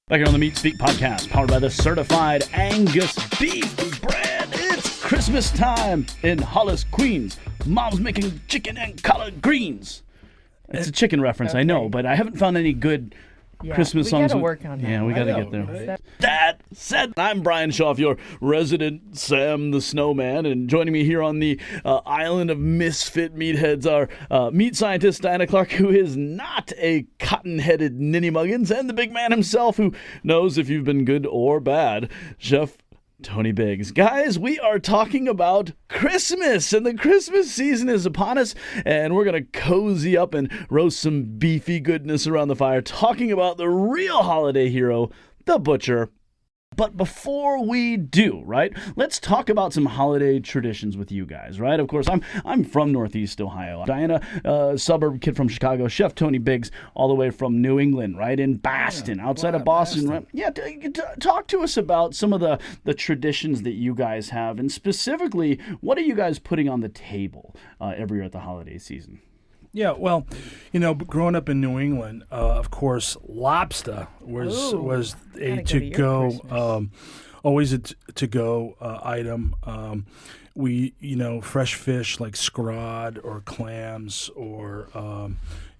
Back here on the Meat Speak podcast, powered by the certified Angus beef brand. It's Christmas time in Hollis, Queens. Mom's making chicken and collard greens. It's a chicken reference, okay. I know, but I haven't found any good Christmas songs. We gotta work on that. Yeah, we gotta get there. Right? That said, I'm Bryan Schaff, your resident Sam the Snowman, and joining me here on the island of misfit meatheads are meat scientist Diana Clark, who is not a cotton-headed ninny muggins, and the big man himself, who knows if you've been good or bad, Chef Tony Biggs. Guys, we are talking about Christmas, and the Christmas season is upon us, and we're going to cozy up and roast some beefy goodness around the fire, talking about the real holiday hero, the butcher. But before we do, right, let's talk about some holiday traditions with you guys, right? Of course, I'm from Northeast Ohio. Diana, suburb kid from Chicago. Chef Tony Biggs, all the way from New England, right, in Boston, outside of Boston. Right? Yeah, talk to us about some of the traditions that you guys have, and specifically, what are you guys putting on the table every year at the holiday season? Yeah, well, growing up in New England, of course, lobster was a to-go, always a to-go item. Fresh fish like scrod or clams or,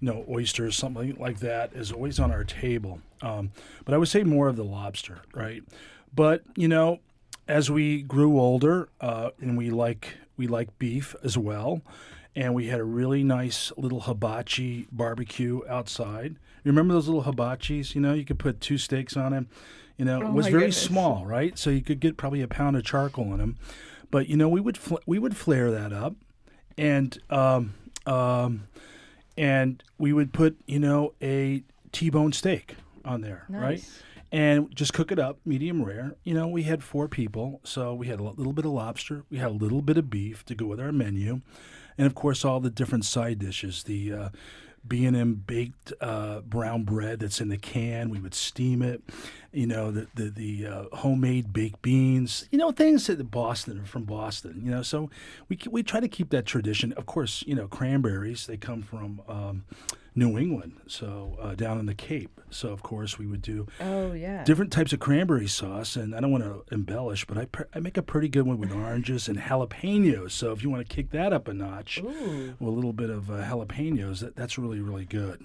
oysters, something like that is always on our table. But I would say more of the lobster, right? But, as we grew older, and we like beef as well. And we had a really nice little hibachi barbecue outside. You remember those little hibachis? You could put 2 steaks on them. It was very small, right? So you could get probably a pound of charcoal in them. But we would flare that up, and we would put a T-bone steak on there, right? And just cook it up, medium rare. We had 4 people, so we had a little bit of lobster. We had a little bit of beef to go with our menu. And, of course, all the different side dishes, the B&M baked brown bread that's in the can. We would steam it. The homemade baked beans. Things that from Boston. So we try to keep that tradition. Of course, cranberries, they come from New England, so down in the Cape. So, of course, we would do different types of cranberry sauce. And I don't want to embellish, but I make a pretty good one with oranges and jalapenos. So if you want to kick that up a notch with a little bit of jalapenos, that's really, really good.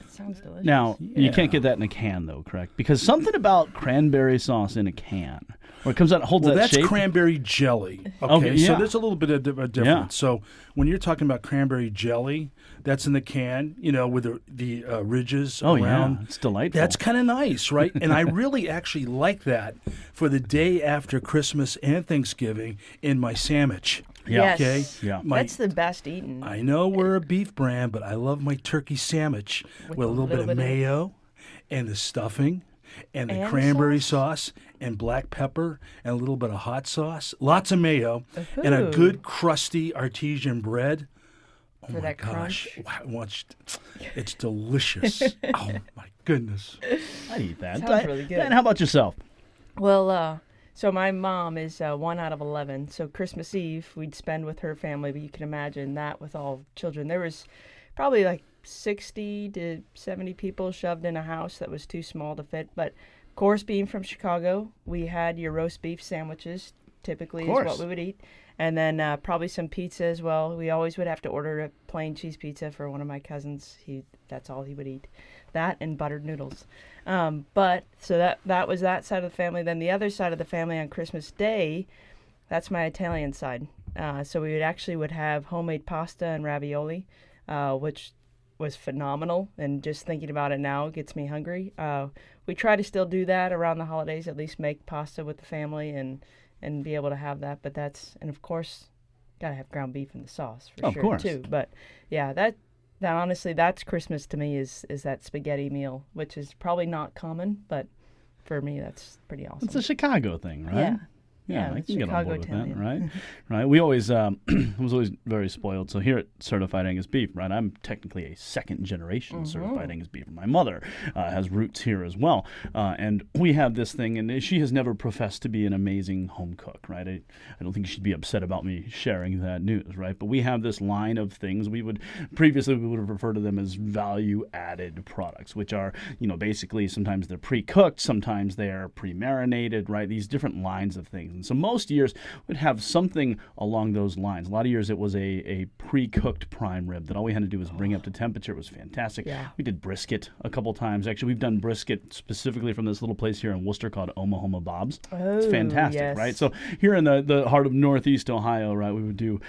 Sounds delicious. Now, you can't get that in a can, though, correct? Because something about cranberry sauce in a can, or it comes out and holds that that's shape. Cranberry jelly. Okay, so there's a little bit of a difference. Yeah. So when you're talking about cranberry jelly, that's in the can, with the ridges around. Yeah, it's delightful. That's kind of nice, right? And I really actually like that for the day after Christmas and Thanksgiving in my sandwich. Yeah. Yes. Okay. Yeah. That's the best eaten. I know we're a beef brand, but I love my turkey sandwich with a little bit of mayo and the stuffing and the cranberry sauce and black pepper and a little bit of hot sauce, lots of mayo, and a good crusty artesian bread. Oh for my that gosh! crunch. It's delicious. Oh my goodness! I'd eat that. Sounds really good. And how about yourself? Well, so my mom is 1 out of 11. So Christmas Eve we'd spend with her family, but you can imagine that with all children. There was probably like 60 to 70 people shoved in a house that was too small to fit. But of course, being from Chicago, we had your roast beef sandwiches. Typically is what we would eat. And then probably some pizza as well. We always would have to order a plain cheese pizza for one of my cousins. That's all he would eat. That and buttered noodles. But so that was that side of the family. Then the other side of the family on Christmas Day, that's my Italian side. So we would have homemade pasta and ravioli, which was phenomenal. And just thinking about it now gets me hungry. We try to still do that around the holidays, at least make pasta with the family and be able to have that. But and of course, gotta have ground beef in the sauce for sure too. But yeah, that honestly, that's Christmas to me is that spaghetti meal, which is probably not common, but for me, that's pretty awesome. It's a Chicago thing, right? Yeah. Yeah, I that's can get on Chicago board with that, Italian. right? Right. We always I was always very spoiled. So here at Certified Angus Beef, right, I'm technically a second generation Certified Angus Beef. My mother has roots here as well, and we have this thing, and she has never professed to be an amazing home cook, right? I don't think she'd be upset about me sharing that news, right? But we have this line of things previously we would have referred to them as value-added products, which are, basically sometimes they're pre-cooked, sometimes they're pre-marinated, right? These different lines of things. And so most years would have something along those lines. A lot of years it was a pre-cooked prime rib that all we had to do was bring up to temperature. It was fantastic. Yeah. We did brisket a couple times. Actually, we've done brisket specifically from this little place here in Worcester called Oklahoma Bob's. It's fantastic, yes. right? So here in the heart of Northeast Ohio, right, we would do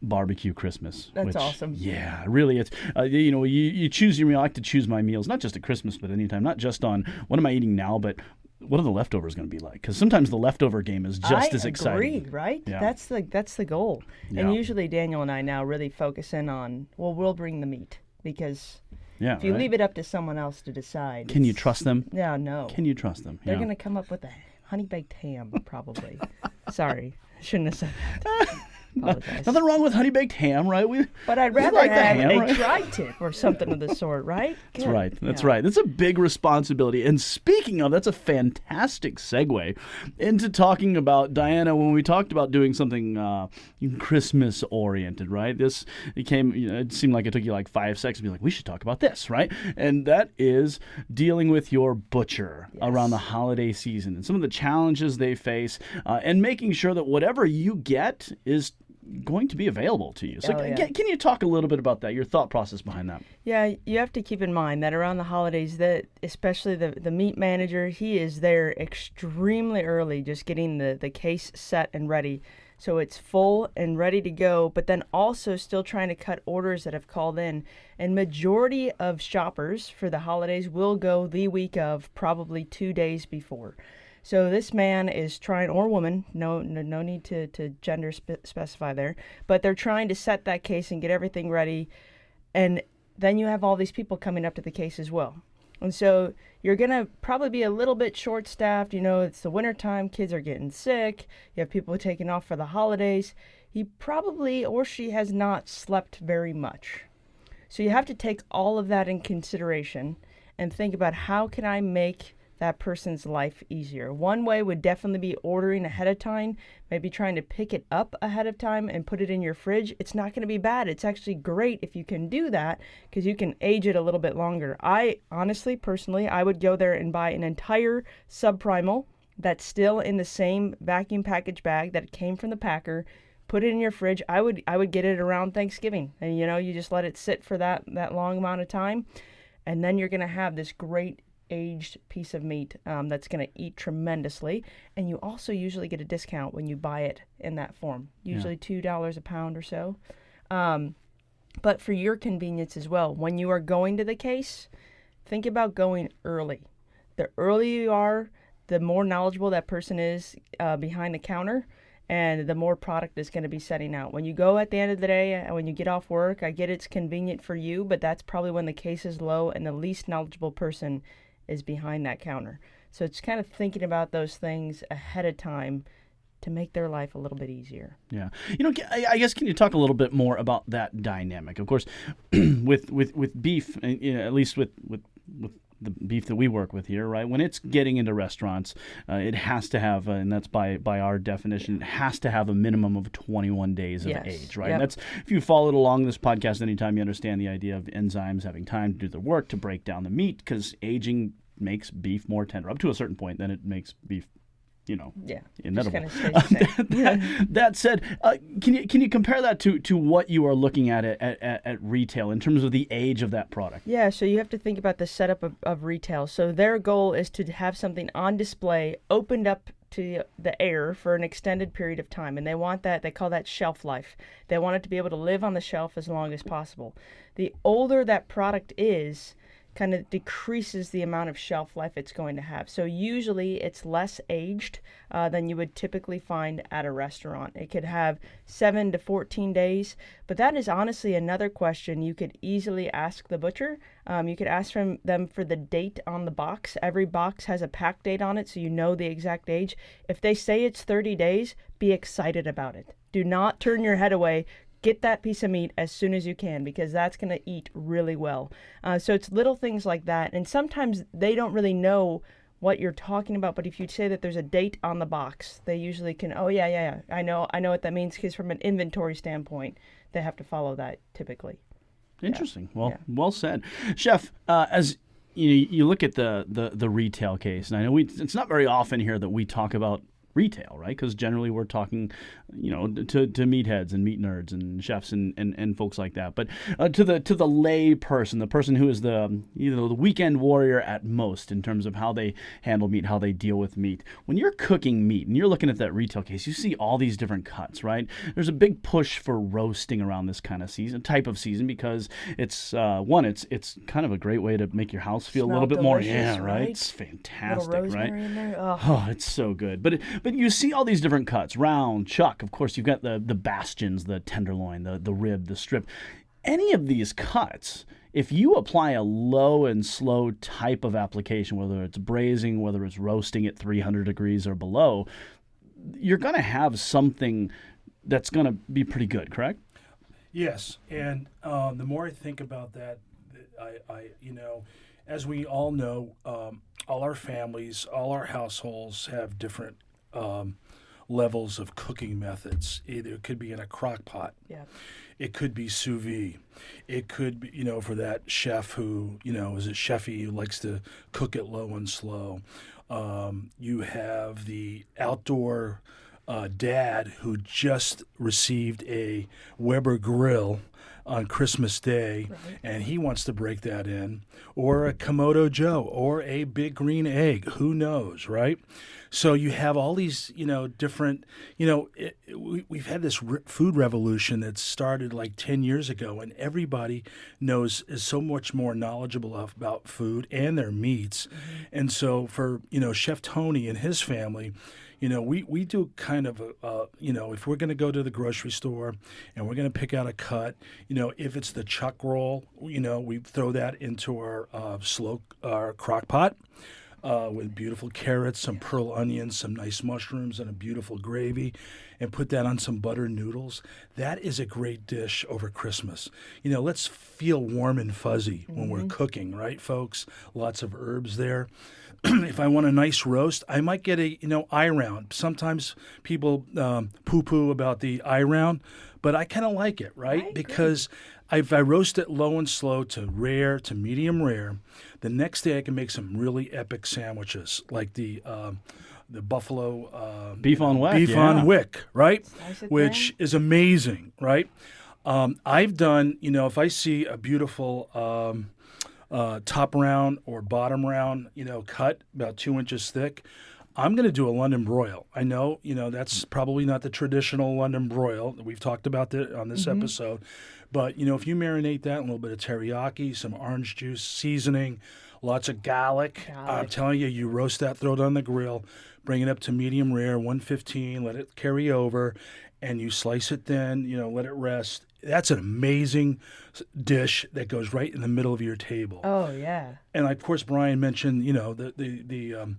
barbecue Christmas. That's awesome. Yeah, really. It's you choose your meal. I like to choose my meals not just at Christmas, but anytime. Not just on what am I eating now, but what are the leftovers going to be like? Because sometimes the leftover game is just as exciting. I agree, right? Yeah. That's the goal. Yeah. And usually Daniel and I now really focus in on, we'll bring the meat, because if you leave it up to someone else to decide. Can you trust them? Yeah, no. Can you trust them? They're going to come up with a honey baked ham, probably. Sorry, shouldn't have said that. Apologize. Nothing wrong with honey baked ham, right? But I'd rather like the have ham, a right? tri-tip or something of the sort, right? That's right. That's right. That's a big responsibility. And speaking of, that's a fantastic segue into talking about, Diana, when we talked about doing something Christmas oriented, right? It seemed like it took you like 5 seconds to be like, we should talk about this, right? And that is dealing with your butcher around the holiday season and some of the challenges they face, and making sure that whatever you get is going to be available to you. So can you talk a little bit about that, your thought process behind that? Yeah, you have to keep in mind that around the holidays, that especially the meat manager, he is there extremely early, just getting the case set and ready. So it's full and ready to go, but then also still trying to cut orders that have called in. And majority of shoppers for the holidays will go the week of, probably 2 days before. So this man is trying, or woman, no need to gender specify there, but they're trying to set that case and get everything ready. And then you have all these people coming up to the case as well. And so you're going to probably be a little bit short-staffed. It's the wintertime, kids are getting sick, you have people taking off for the holidays. He probably, or she, has not slept very much. So you have to take all of that in consideration and think about, how can I make that person's life easier? One way would definitely be ordering ahead of time, maybe trying to pick it up ahead of time and put it in your fridge. It's not going to be bad. It's actually great if you can do that, because you can age it a little bit longer. I honestly, personally, I would go there and buy an entire subprimal that's still in the same vacuum package bag that it came from the packer, put it in your fridge. I would get it around Thanksgiving, and you just let it sit for that long amount of time, and then you're going to have this great aged piece of meat that's going to eat tremendously. And you also usually get a discount when you buy it in that form, usually $2 a pound or so. But for your convenience as well, when you are going to the case, think about going early. The earlier you are, the more knowledgeable that person is behind the counter, and the more product is going to be setting out. When you go at the end of the day, and when you get off work, I get it's convenient for you, but that's probably when the case is low and the least knowledgeable person is behind that counter. So it's kind of thinking about those things ahead of time to make their life a little bit easier. Yeah. I guess, can you talk a little bit more about that dynamic? Of course, with beef, at least with the beef that we work with here, right? When it's getting into restaurants, it has to have, and that's by our definition, it has to have a minimum of 21 days of age, right? Yep. And that's, if you followed along this podcast anytime, you understand the idea of enzymes having time to do their work to break down the meat, because aging makes beef more tender. Up to a certain point, then it makes beef inedible. That said, can you compare that to what you are looking at retail in terms of the age of that product? Yeah, so you have to think about the setup of retail. So their goal is to have something on display, opened up to the air for an extended period of time, and they want that, they call that shelf life. They want it to be able to live on the shelf as long as possible. The older that product is, kind of decreases the amount of shelf life it's going to have. So usually it's less aged than you would typically find at a restaurant. It could have 7 to 14 days, but that is honestly another question you could easily ask the butcher. You could ask them for the date on the box. Every box has a pack date on it, so you know the exact age. If they say it's 30 days, be excited about it. Do not turn your head away. Get that piece of meat as soon as you can, because that's going to eat really well. So it's little things like that. And sometimes they don't really know what you're talking about, but if you say that there's a date on the box, they usually can, oh, yeah, I know what that means, because from an inventory standpoint, they have to follow that typically. Interesting. Well said. Chef, as you look at the retail case, and I know it's not very often here that we talk about retail, right? Because generally we're talking, to meatheads and meat nerds and chefs and folks like that. But to the lay person, the person who is the weekend warrior at most in terms of how they handle meat, how they deal with meat. When you're cooking meat and you're looking at that retail case, you see all these different cuts, right? There's a big push for roasting around this kind of type of season, because it's it's kind of a great way to make your house feel a little bit more, right? It's fantastic, little right? rosemary in there. Oh, it's so good. But you see all these different cuts, round, chuck. Of course, you've got the bastions, the tenderloin, the rib, the strip. Any of these cuts, if you apply a low and slow type of application, whether it's braising, whether it's roasting at 300 degrees or below, you're going to have something that's going to be pretty good, correct? Yes, and the more I think about that, I as we all know, all our families, all our households have different levels of cooking methods. Either it could be in a crock pot. Yeah. It could be sous vide. It could be, for that chef who, is a chefy who likes to cook it low and slow. You have the outdoor dad who just received a Weber grill on Christmas Day, right, and he wants to break that in, or a Komodo Joe, or a big green egg. Who knows, right? So you have all these, different, we've had this food revolution that started like 10 years ago, and everybody is so much more knowledgeable about food and their meats. Mm-hmm. And so for, Chef Tony and his family, we do kind of, if we're going to go to the grocery store and we're going to pick out a cut, if it's the chuck roll, we throw that into our crock pot with beautiful carrots, some pearl onions, some nice mushrooms, and a beautiful gravy, and put that on some buttered noodles. That is a great dish over Christmas. Let's feel warm and fuzzy when we're cooking, right, folks? Lots of herbs there. If I want a nice roast, I might get a, eye round. Sometimes people poo-poo about the eye round, but I kind of like it, right? Because if I roast it low and slow to rare to medium rare, the next day I can make some really epic sandwiches, like the buffalo beef on wick, right? Which is amazing, right? I've done, if I see a beautiful top round or bottom round, cut about 2 inches thick, I'm going to do a London broil. I know, that's probably not the traditional London broil. We've talked about that on this episode. But, if you marinate that in a little bit of teriyaki, some orange juice, seasoning, lots of garlic. I'm telling you, you roast that, throw it on the grill, bring it up to medium rare, 115, let it carry over, and you slice it thin, let it rest. That's an amazing dish that goes right in the middle of your table. Oh, yeah. And, of course, Bryan mentioned, the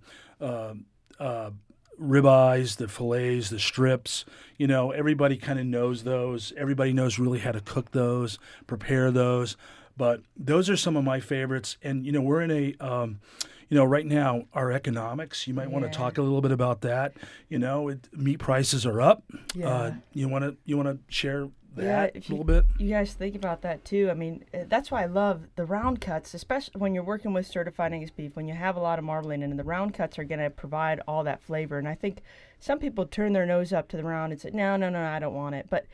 ribeyes, the fillets, the strips. Everybody kind of knows those. Everybody knows really how to cook those, prepare those. But those are some of my favorites. And, we're in a, right now, our economics, you might want to talk a little bit about that. Meat prices are up. Yeah. You want to share that a little bit? You guys think about that too. I mean, that's why I love the round cuts, especially when you're working with certified Angus beef, when you have a lot of marbling, and the round cuts are going to provide all that flavor. And I think some people turn their nose up to the round and say, no, I don't want it. But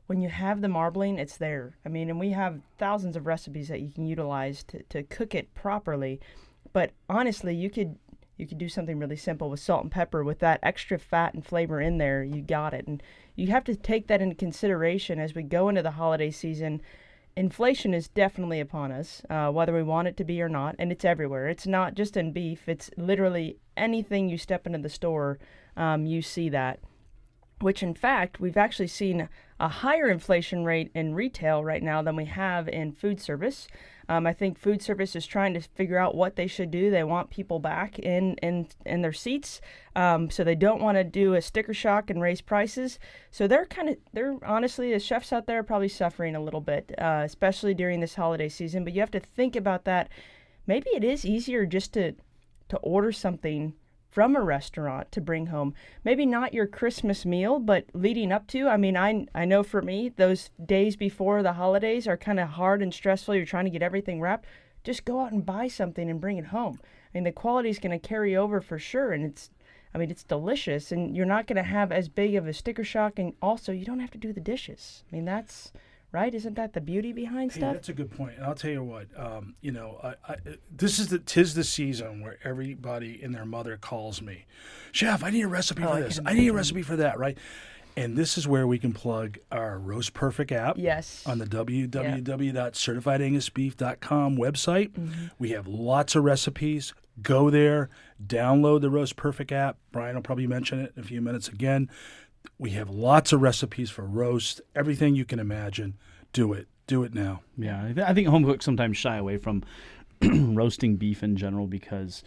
when you have the marbling, it's there. I mean, and we have thousands of recipes that you can utilize to cook it properly. But honestly, you could do something really simple with salt and pepper. With that extra fat and flavor in there, you got it. And you have to take that into consideration as we go into the holiday season. inflation is definitely upon us, whether we want it to be or not, and it's everywhere. It's not just in beef. It's literally anything you step into the store, you see that. Which, in fact, we've actually seen a higher inflation rate in retail right now than we have in food service. I think food service is trying to figure out what they should do. They want people back in their seats, so they don't want to do a sticker shock and raise prices. So they're honestly, the chefs out there are probably suffering a little bit, especially during this holiday season. But you have to think about that. Maybe it is easier just to order something from a restaurant to bring home. Maybe not your Christmas meal, but leading up to. I mean, I know for me, those days before the holidays are kind of hard and stressful. You're trying to get everything wrapped. Just go out and buy something and bring it home. I mean, the quality is going to carry over for sure, and it's delicious, and you're not going to have as big of a sticker shock, and also you don't have to do the dishes. I mean, that's right. Isn't that the beauty behind stuff? That's a good point. And I'll tell you what, tis the season where everybody and their mother calls me, Chef, I need a recipe for this. I need a recipe for that, right? And this is where we can plug our Roast Perfect app. Yes. On the www.certifiedangusbeef.com website. Mm-hmm. We have lots of recipes. Go there, download the Roast Perfect app. Bryan will probably mention it in a few minutes again. We have lots of recipes for roast, everything you can imagine. Do it. Do it now. Yeah, I think home cooks sometimes shy away from roasting beef in general because,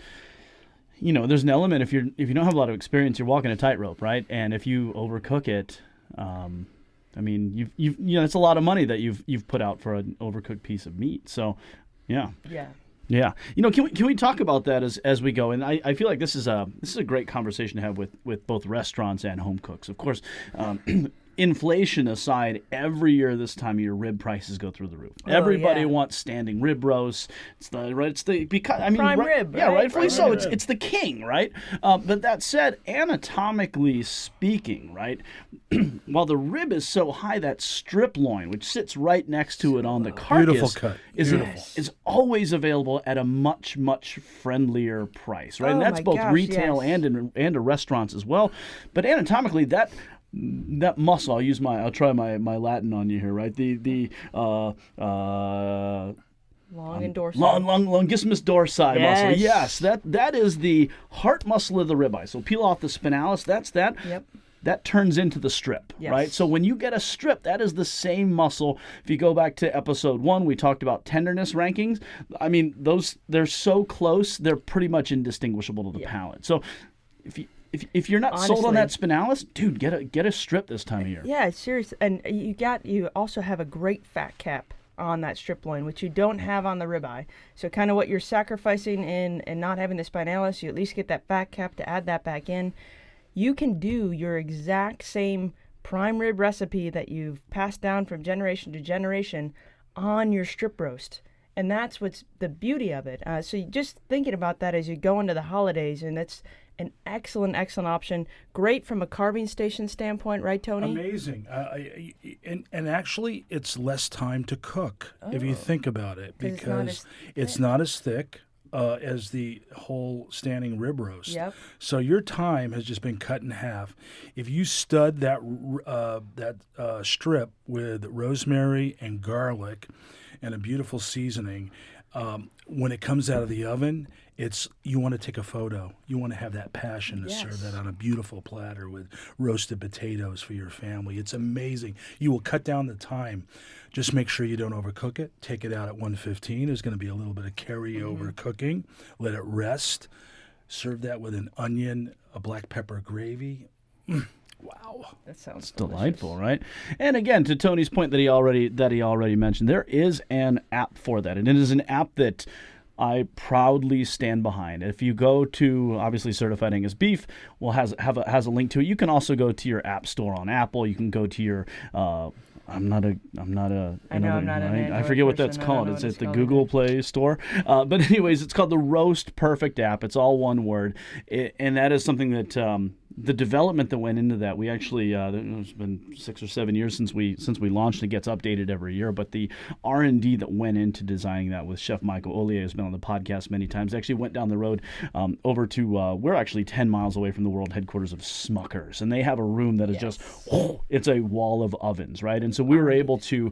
there's an element if you don't have a lot of experience, you're walking a tightrope, right? And if you overcook it, it's a lot of money that you've put out for an overcooked piece of meat. So, yeah. Yeah. Yeah, can we talk about that as we go? And I feel like this is a great conversation to have with both restaurants and home cooks. Of course, inflation aside, every year this time of year, rib prices go through the roof. Everybody wants standing rib roasts. Prime rib. Yeah, right? rightfully so. It's the king, right? But that said, anatomically speaking, right, while the rib is so high, that strip loin, which sits right next to it on the carcass, beautiful cut. Is always available at a much, much friendlier price, right? And that's both retail and in restaurants as well. But anatomically, that muscle, I'll try my Latin on you here, right? The long and dorsal. Longissimus dorsi muscle. Yes, that is the heart muscle of the ribeye. So peel off the spinalis. That's that. Yep. That turns into the strip, right? So when you get a strip, that is the same muscle. If you go back to episode 1, we talked about tenderness rankings. I mean, they're so close, they're pretty much indistinguishable to the palate. So if you're not sold on that spinalis, dude, get a strip this time of year. Yeah, seriously. And you also have a great fat cap on that strip loin, which you don't have on the ribeye. So kind of what you're sacrificing in and not having the spinalis, you at least get that fat cap to add that back in. You can do your exact same prime rib recipe that you've passed down from generation to generation on your strip roast. And that's what's the beauty of it. So you just thinking about that as you go into the holidays, and that's an excellent option. Great from a carving station standpoint, right, Tony? Amazing. And actually, it's less time to cook if you think about it, because it's not as thick as the whole standing rib roast. Yep. So your time has just been cut in half. If you stud that strip with rosemary and garlic and a beautiful seasoning, when it comes out of the oven, you want to take a photo. You want to have that passion to serve that on a beautiful platter with roasted potatoes for your family. It's amazing. You will cut down the time. Just make sure you don't overcook it. Take it out at 115. There's going to be a little bit of carryover cooking. Let it rest. Serve that with an onion, a black pepper gravy. Wow, that sounds delightful, right? And again, to Tony's point that he already mentioned, there is an app for that, and it is an app that I proudly stand behind. If you go to, obviously, Certified Angus Beef, has a link to it. You can also go to your app store on Apple. You can go to your I forget what that's called. It's at the Google Play Store. But anyways, it's called the Roast Perfect app. It's all one word, and that is something that the development that went into that, we actually it's been 6 or 7 years since we launched. It gets updated every year, but the R&D that went into designing that with Chef Michael Ollier, has been on the podcast many times. Actually went down the road over to we're actually 10 miles away from the world headquarters of Smucker's, and they have a room that is just it's a wall of ovens, right? And so we were able to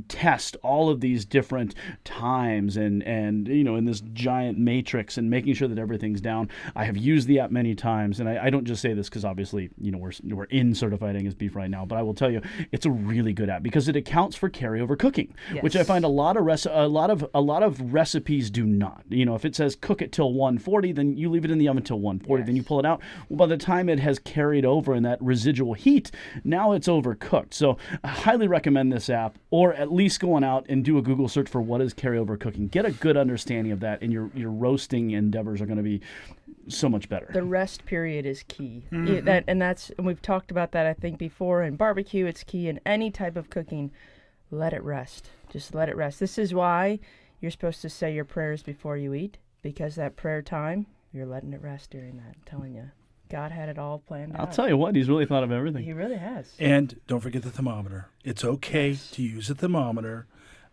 test all of these different times and in this giant matrix and making sure that everything's down. I have used the app many times, and I don't just say this because obviously we're in certified Angus beef right now, but I will tell you it's a really good app because it accounts for carryover cooking, which I find a lot of recipes do not. If it says cook it till 140, then you leave it in the oven till 140, then you pull it out. Well, by the time it has carried over in that residual heat, now it's overcooked. So I highly recommend this app, or at least going out and do a Google search for what is carryover cooking. Get a good understanding of that, and your roasting endeavors are going to be so much better. The rest period is key. And we've talked about that, I think, before. In barbecue, it's key. In any type of cooking, let it rest. Just let it rest. This is why you're supposed to say your prayers before you eat, because that prayer time, you're letting it rest during that. I'm telling you. God had it all planned out. I'll tell you what, he's really thought of everything. He really has. And don't forget the thermometer. It's okay to use a thermometer.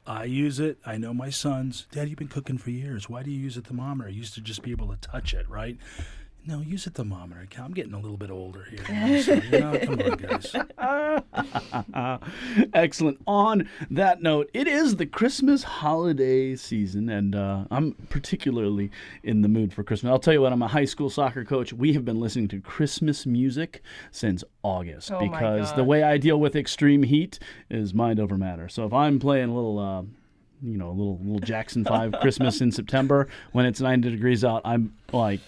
I use it. I know my sons. Dad, you've been cooking for years. Why do you use a thermometer? I used to just be able to touch it, right? No, use a thermometer. I'm getting a little bit older here. So, come on, guys. Excellent. On that note, it is the Christmas holiday season, and I'm particularly in the mood for Christmas. I'll tell you what, I'm a high school soccer coach. We have been listening to Christmas music since August because the way I deal with extreme heat is mind over matter. So if I'm playing a little... little Jackson 5 Christmas in September when it's 90 degrees out, I'm like,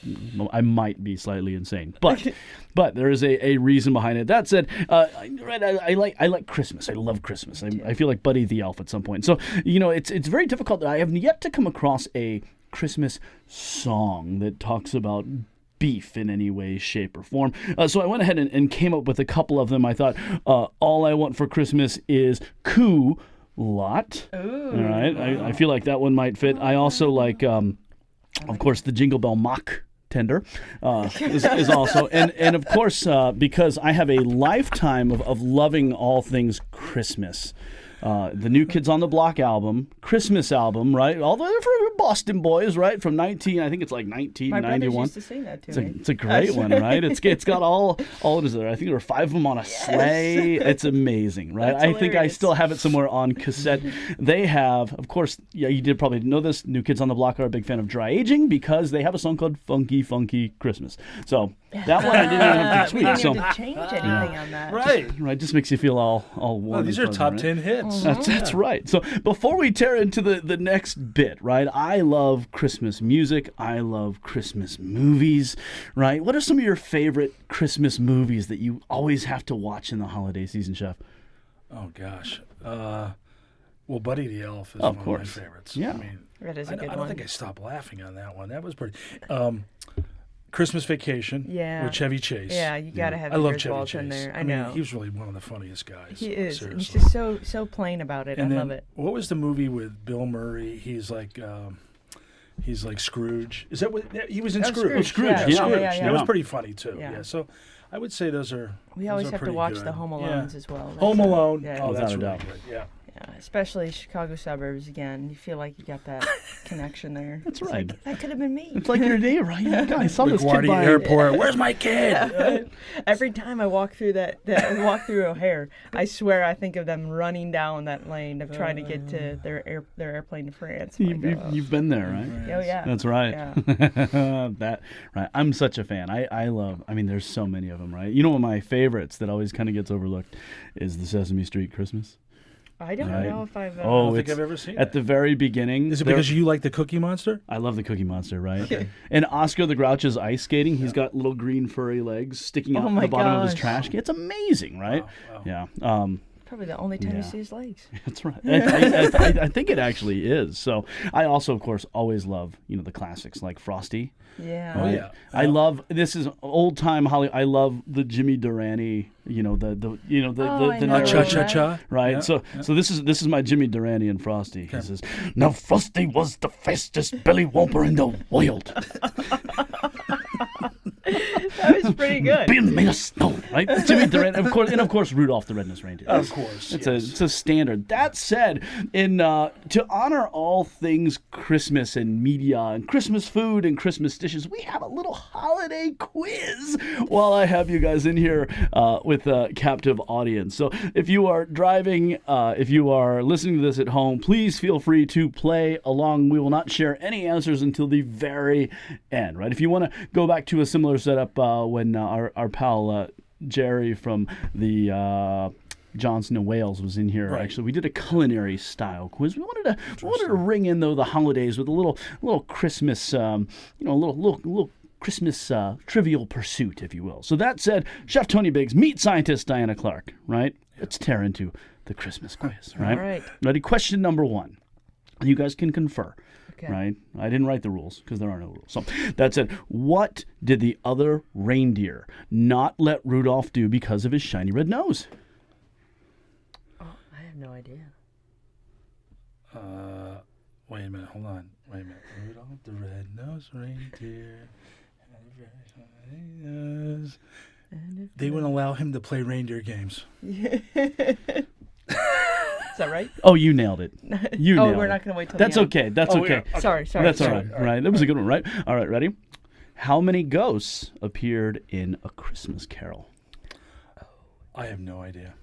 I might be slightly insane. But there is a reason behind it. That said, I like Christmas. I love Christmas. I feel like Buddy the Elf at some point. So, it's very difficult. I have yet to come across a Christmas song that talks about beef in any way, shape, or form. So I went ahead and came up with a couple of them. I thought, All I Want for Christmas is Lot. Ooh. All right. I feel like that one might fit. I also like, of course, the Jingle Bell Mock Tender is also. And of course, because I have a lifetime of loving all things Christmas. The New Kids on the Block album, Christmas album, right? All the way from Boston Boys, right? From I think it's like 1991. My brothers used to sing that to me. It's a great one, right? It's got all it is there. I think there were 5 of them on a sleigh. It's amazing, right? That's I think I hilarious. still have it somewhere on cassette. They have, of course, you did probably know this. New Kids on the Block are a big fan of dry aging because they have a song called Funky Funky Christmas. So that one I didn't even have to tweet. We didn't have to change anything on that. Right. Just makes you feel all warm. Well, these are and fuzzy, top right? 10 hits. That's right. So before we tear into the next bit, right, I love Christmas music. I love Christmas movies, right? What are some of your favorite Christmas movies that you always have to watch in the holiday season, Chef? Oh, gosh. Well, Buddy the Elf is Of one course. of my favorites. Yeah. I mean, That is a good I don't one. think I stopped laughing on that one. That was pretty... Christmas Vacation with Chevy Chase. Yeah, you got to have I love George Chevy Waltz Chase. in there. I mean, know. he was really one of the funniest guys. He is. Seriously. He's just so plain about it. And I then, love it. what was the movie with Bill Murray? He's like Scrooge. Is that what he was in? Oh, Scrooge. Scrooge, Yeah. yeah. Yeah. That was pretty funny too. Yeah. Yeah. So I would say those are. We those always are have to pretty watch good. the Home Alones as well. Home Alone. Yeah. Oh, that's Without a really doubt. good. Yeah. Yeah, especially Chicago suburbs. Again, you feel like you got that connection there. That's It's right. like, that could have been me. It's like your day, right? I saw this kid LaGuardia by Airport. Where's my kid? Every time I walk through walk through O'Hare, I swear I think of them running down that lane of trying to get to their airplane to France. You've been there, right? Oh yeah. That's right. Yeah. Right. I'm such a fan. I love. I mean, there's so many of them, right? You know, one of my favorites that always kind of gets overlooked is the Sesame Street Christmas. I don't Right. know if I've. I don't think I've ever seen at that. the very beginning. Is it because you like the Cookie Monster? I love the Cookie Monster, right? And Oscar the Grouch is ice skating. He's got little green furry legs sticking out my the bottom of his gosh. trash can. It's amazing, right? Wow. Yeah. Probably the only time Yeah. you see his legs. That's right. I think it actually is. So I also, of course, always love the classics like Frosty. Yeah. Oh, Right? yeah. I love this is old time Hollywood. I love the Jimmy Durante. I the know, narration, Cha Cha Cha. Right. Yeah. So this is my Jimmy Durante and Frosty. He says, "Now Frosty was the fastest belly whomper in the world." That was pretty good. Be made of snow, right? To meet the of course, Rudolph the Red-Nosed Reindeer. Of course. It's a standard. That said, to honor all things Christmas and media and Christmas food and Christmas dishes, we have a little holiday quiz while I have you guys in here with a captive audience. So if you are driving, if you are listening to this at home, please feel free to play along. We will not share any answers until the very end, right? If you want to go back to a similar setup when our pal Jerry from the Johnson and Wales was in here. Right. Actually, we did a culinary style quiz. We wanted to ring in though the holidays with a little Christmas, a little Christmas trivial pursuit, if you will. So that said, Chef Tony Biggs, meat scientist Diana Clark, right? Let's tear into the Christmas quiz, right? All right. Ready? Question number 1. You guys can confer. Okay. Right? I didn't write the rules because there are no rules. So that said, what did the other reindeer not let Rudolph do because of his shiny red nose? Oh, I have no idea. Wait a minute. Hold on. Wait a minute. Rudolph the red-nosed reindeer had a very shiny nose. They wouldn't allow him to play reindeer games. Is that right? Oh, you nailed it. You nailed it. We're not going to wait till That's the end. okay. That's okay. Yeah. Sorry. That's all right. Right. That was a good one, right? All right, ready? How many ghosts appeared in A Christmas Carol? I have no idea.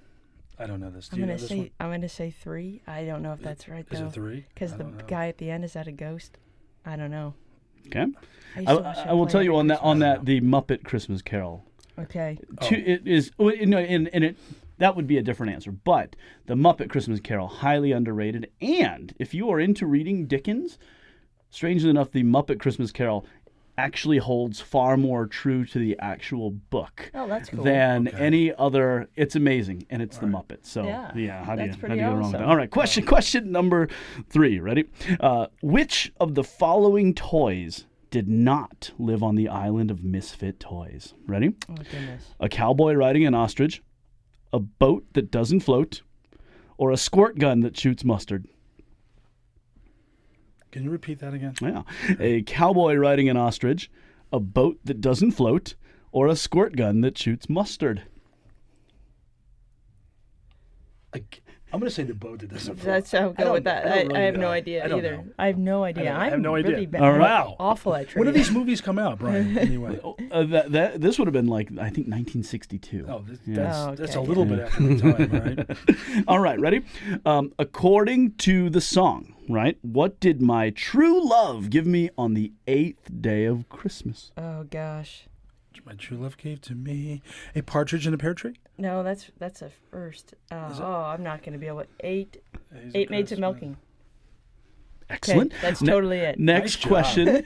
I don't know this. I'm going to say 3. I don't know if that's right, though. Is it 3? Because the guy at the end, is that a ghost? I don't know. Okay. I will tell you on that the Muppet Christmas Carol. Okay. It is that would be a different answer. But the Muppet Christmas Carol, highly underrated. And if you are into reading Dickens, strangely enough, the Muppet Christmas Carol actually holds far more true to the actual book than any other. It's amazing, and it's the Muppets. So how do you go wrong with that? All right, question number 3. Ready? Which of the following toys did not live on the island of misfit toys? Ready? Oh, goodness. A cowboy riding an ostrich, a boat that doesn't float, or a squirt gun that shoots mustard? Can you repeat that again? Yeah. A cowboy riding an ostrich, a boat that doesn't float, or a squirt gun that shoots mustard? I'm going to say the boat that doesn't float. That's how I'll go with that. I have no idea either. I have no idea. I have no idea. Really bad. All right. Wow. Awful at trivia. When do these movies come out, Brian? Anyway. This would have been like, I think, 1962. Oh, Yeah. that's a little bit after the time, right? All right, ready? According to the song, right, what did my true love give me on the 8th day of Christmas? Oh, gosh. My true love gave to me a partridge in a pear tree. No, that's a first. I'm not going to be able to. Eight maids of milking. Excellent. Okay, that's totally it. Next Nice question.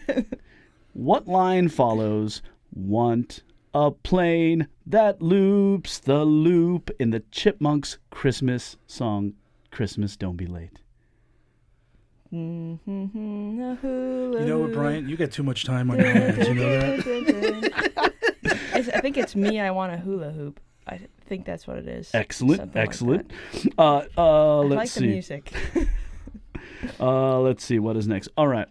What line follows "Want a plane that loops the loop" in the Chipmunks' Christmas song, "Christmas Don't Be Late"? You know what, Brian? You got too much time on your hands. You know that? I think it's Me, I Want a Hula Hoop. I think that's what it is. Excellent. Something Excellent. Like that. I Let's like see. the music. Let's see. What is next? All right.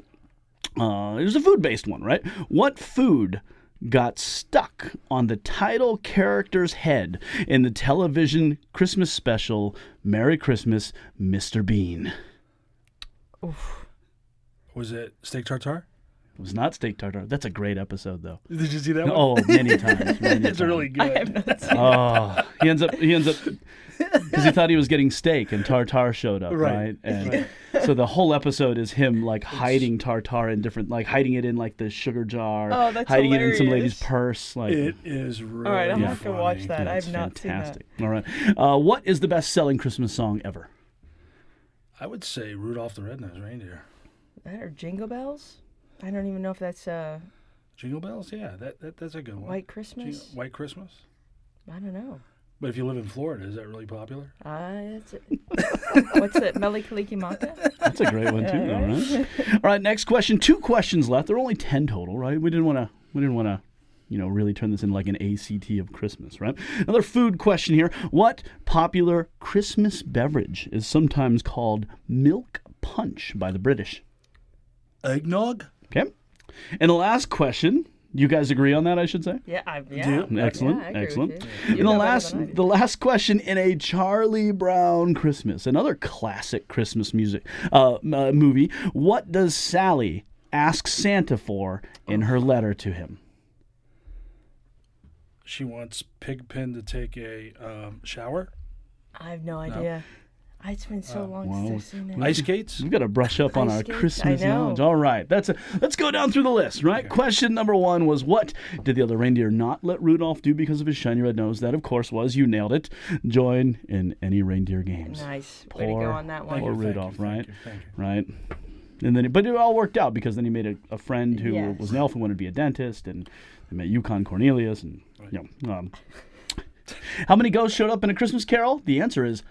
There's a food-based one, right? What food got stuck on the title character's head in the television Christmas special, Merry Christmas, Mr. Bean? Oof. Was it steak tartare? It was not steak tartare. That's a great episode, though. Did you see that one? Oh, many times. It's really good. I have not seen Oh, he ends up because he thought he was getting steak and tartare showed up, right? And so the whole episode is him like hiding tartare in different, like hiding it in like the sugar jar, Oh, that's hiding it in some hilarious. lady's purse. Like, It is really All right, I'll have to funny. watch that. I it's have not fantastic. All right. What is the best-selling Christmas song ever? I would say Rudolph the Red-Nosed Reindeer. that. Or Jingle Bells? I don't even know if that's Jingle Bells? Yeah, that's a good one. White Christmas. White Christmas? I don't know. But if you live in Florida, is that really popular? That's it. What's it? Mele Kalikimaka? That's a great one too. Yeah, All right. All right. Next question. 2 questions left. There are only 10 total, right? We didn't want to. Really turn this into like an ACT of Christmas, right? Another food question here. What popular Christmas beverage is sometimes called milk punch by the British? Eggnog? Okay. And the last question, You guys agree on that, I should say? Yeah, Excellent, Yeah, I agree excellent. with you. And You know better than I do. the last question in a Charlie Brown Christmas, another classic Christmas music movie. What does Sally ask Santa for in her letter to him? She wants Pigpen to take a shower. I have no idea. It's been so long well, since I've seen it. Ice skates. We've got to brush up on Ice our skates? Christmas I know. knowledge. All right, let's go down through the list. Right. Okay. Question number 1 was, what did the other reindeer not let Rudolph do because of his shiny red nose? That, of course, was, you nailed it, join in any reindeer games. Nice. Way to go on that one. Poor Rudolph, right? Thank you. Right. And then, but it all worked out because then he made a friend who Yes. was an elf who wanted to be a dentist, and they met Yukon Cornelius, and how many ghosts showed up in A Christmas Carol? The answer is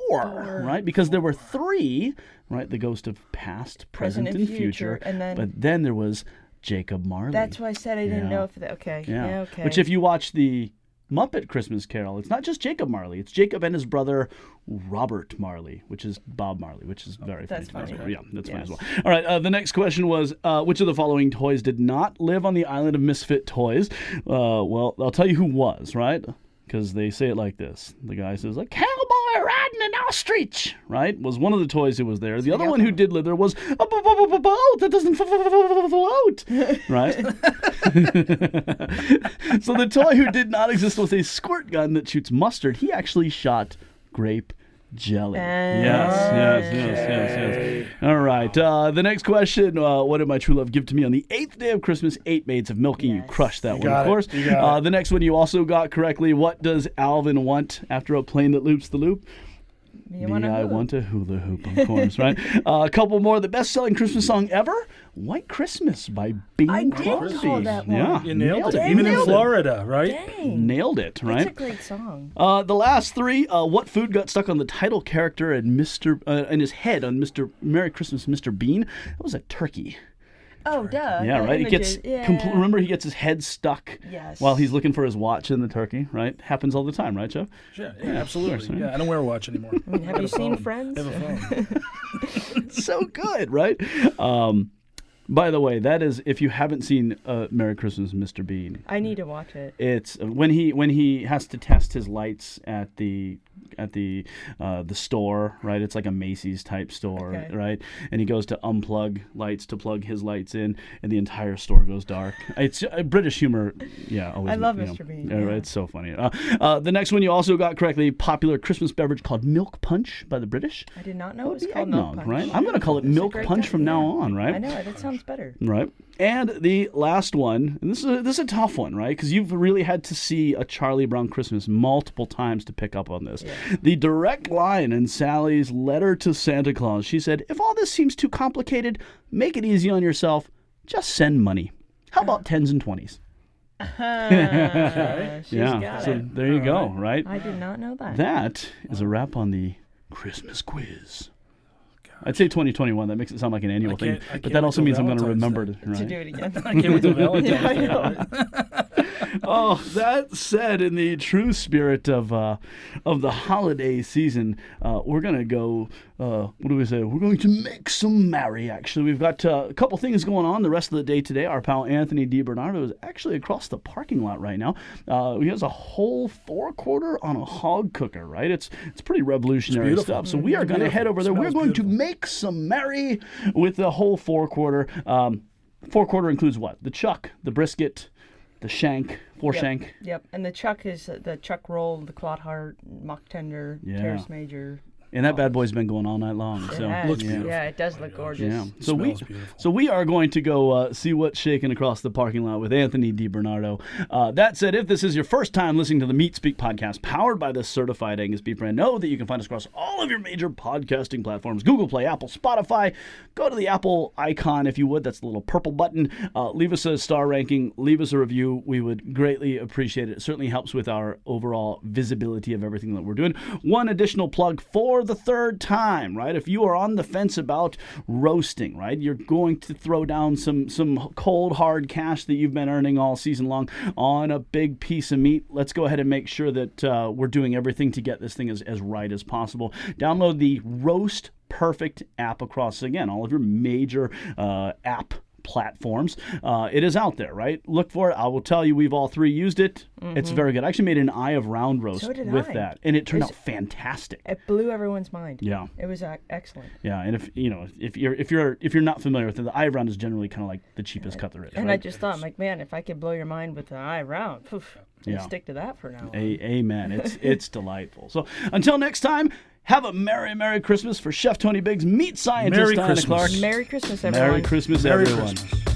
4, right? Because there were 3, right? The ghost of past, present, and future, and then but then there was Jacob Marley. that's why I said I didn't Yeah. know if that. Okay. Yeah. Okay. Which, if you watch the Muppet Christmas Carol, it's not just Jacob Marley. It's Jacob and his brother Robert Marley, which is Bob Marley, which is very That's funny. funny. Yeah, that's funny as Yes. well. All right, the next question was, which of the following toys did not live on the island of misfit toys? Well, I'll tell you who was, right? Because they say it like this. The guy says, a cowboy riding an ostrich, right? Was one of the toys who was there. The other one who did live there was a boat that doesn't float, right? So the toy who did not exist was a squirt gun that shoots mustard. He actually shot grape jelly. Yes. All right. The next question, what did my true love give to me on the 8th day of Christmas? 8 maids of milking. You Yes. crushed that one, got of it. course. You got it. The next one you also got correctly. What does Alvin want after a plane that loops the loop? You want I want a hula hoop, of course, right? A couple more. The best-selling Christmas song ever, White Christmas by Bing I did Crosby. call that one. Yeah, You nailed it. Dang. Even in Nailed it. Florida, right? Dang. Nailed it, That's right? a great song. The last 3, what food got stuck on the title character and in his head on Mr. Merry Christmas, Mr. Bean? That was a turkey. Oh, duh. Yeah, the right. He gets images. remember, he gets his head stuck Yes. while he's looking for his watch in the turkey. Right, happens all the time, right, Jeff? Yeah, absolutely. course, right? Yeah, I don't wear a watch anymore. I mean, have you seen Friends? I have a phone. So good, right? By the way, that is, if you haven't seen Merry Christmas, Mr. Bean. I need to watch it. It's when he has to test his lights at the store, right? It's like a Macy's type store, Okay. right? And he goes to unplug lights to plug his lights in, and the entire store goes dark. It's British humor, yeah. Always, I love you know, Mr. Bean, yeah, yeah. right, it's so funny. The next one you also got correctly: popular Christmas beverage called Milk Punch by the British. I did not know it was The called Milk eggnog, Punch. right? I'm going to call it That's a Milk great Punch title, from now yeah. on, right? I know, that sounds better. Right. And the last one, and this is a tough one, right? Because you've really had to see a Charlie Brown Christmas multiple times to pick up on this. Yeah. The direct line in Sally's letter to Santa Claus, she said, if all this seems too complicated, make it easy on yourself. Just send money. How about 10s and 20s? She's Yeah. got So it. there you go, right? I did not know that. That is a wrap on the Christmas quiz. I'd say 2021. That makes it sound like an annual thing. I But can't that wait also till means I'm going to Valentine's remember Day. it. Right? To do it again. I can't wait till Valentine's Yeah, I Day. know. Oh, that said, in the true spirit of the holiday season, we're gonna go. What do we say? We're going to make some merry. Actually, we've got a couple things going on the rest of the day today. Our pal Anthony DiBernardo is actually across the parking lot right now. He has a whole 4-quarter on a hog cooker. Right? It's pretty revolutionary beautiful. stuff. So we are going to head over there. We're Smells going to beautiful. make some merry with the whole 4-quarter. 4-quarter includes what? The chuck, the brisket, the shank, shank. Yep. And the chuck is the chuck roll, the clot heart, mock tender, Yeah. terrace major. And that bad boy's been going all night long. It So has. looks Yeah, beautiful. it does look gorgeous. yeah. It So smells beautiful. so we are going to go see what's shaking across the parking lot with Anthony DiBernardo. That said, if this is your first time listening to the Meat Speak podcast powered by the certified Angus beef brand, know that you can find us across all of your major podcasting platforms: Google Play, Apple, Spotify. Go to the Apple icon if you would. That's the little purple button. Leave us a star ranking. Leave us a review. We would greatly appreciate it. It certainly helps with our overall visibility of everything that we're doing. One additional plug for the third time. Right? If you are on the fence about roasting, right, you're going to throw down some cold hard cash that you've been earning all season long on a big piece of meat. Let's go ahead and make sure that we're doing everything to get this thing as right as possible. Download the Roast Perfect app across, again, all of your major app platforms. It is out there, right? Look for it. I will tell you, we've all three used it. It's very good. I actually made an eye of round roast with that, and it turned out fantastic. It blew everyone's mind. Yeah, it was excellent. Yeah, and if you're not familiar with it, the eye of round is generally kind of like the cheapest cut there is. And right? I just thought, I'm like, man, if I could blow your mind with the eye of round, I'd stick to that for now. Amen. It's delightful. So until next time. Have a Merry Christmas for Chef Tony Biggs, meat scientist Diana Clark. Merry Christmas, everyone. Merry Christmas, everyone. Christmas.